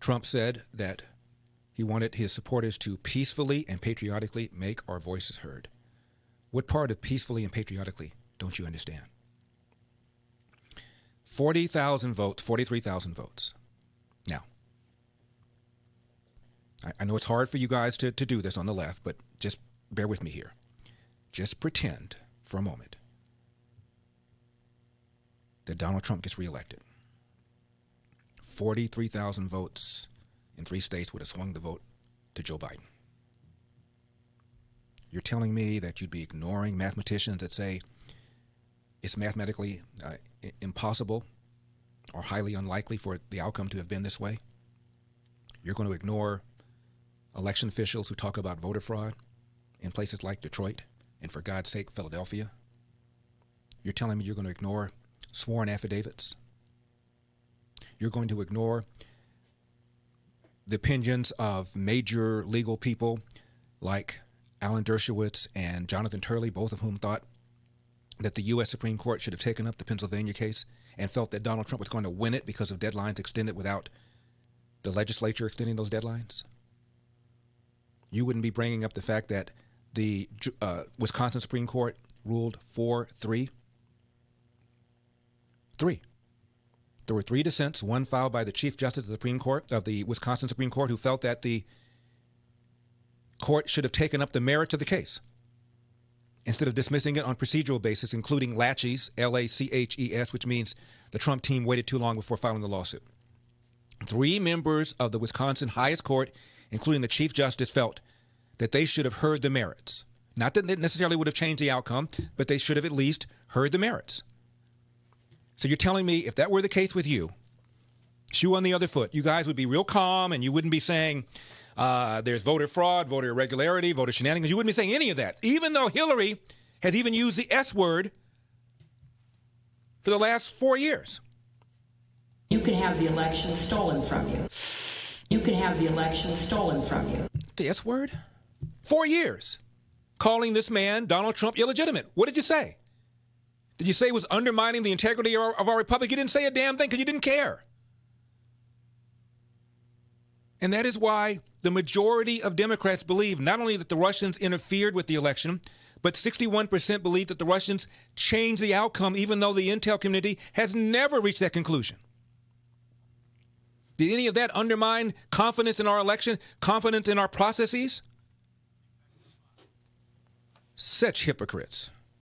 Trump said that he wanted his supporters to peacefully and patriotically make our voices heard. What part of peacefully and patriotically don't you understand? 40,000 votes, 43,000 votes. Now, I know it's hard for you guys to do this on the left, but just bear with me here. Just pretend for a moment that Donald Trump gets reelected. 43,000 votes in 3 states would have swung the vote to Joe Biden. You're telling me that you'd be ignoring mathematicians that say it's mathematically impossible or highly unlikely for the outcome to have been this way? You're going to ignore election officials who talk about voter fraud in places like Detroit and, for God's sake, Philadelphia? You're telling me you're going to ignore sworn affidavits? You're going to ignore the opinions of major legal people like Alan Dershowitz and Jonathan Turley, both of whom thought that the U.S. Supreme Court should have taken up the Pennsylvania case and felt that Donald Trump was going to win it because of deadlines extended without the legislature extending those deadlines? You wouldn't be bringing up the fact that the Wisconsin Supreme Court ruled 4-3. 3. There were 3 dissents, one filed by the Chief Justice of the Supreme Court of the Wisconsin Supreme Court, who felt that the court should have taken up the merits of the case instead of dismissing it on procedural basis, including laches, L-A-C-H-E-S, which means the Trump team waited too long before filing the lawsuit. 3 members of the Wisconsin highest court, including the Chief Justice, felt that they should have heard the merits. Not that it necessarily would have changed the outcome, but they should have at least heard the merits. So you're telling me if that were the case with you, shoe on the other foot, you guys would be real calm and you wouldn't be saying there's voter fraud, voter irregularity, voter shenanigans. You wouldn't be saying any of that, even though Hillary has even used the S word for the last 4 years. You can have the election stolen from you. You can have the election stolen from you. The S word? 4 years. Calling this man, Donald Trump, illegitimate. What did you say? Did you say it was undermining the integrity of our republic? You didn't say a damn thing because you didn't care. And that is why the majority of Democrats believe not only that the Russians interfered with the election, but 61% believe that the Russians changed the outcome, even though the intel community has never reached that conclusion. Did any of that undermine confidence in our election, confidence in our processes? Such hypocrites.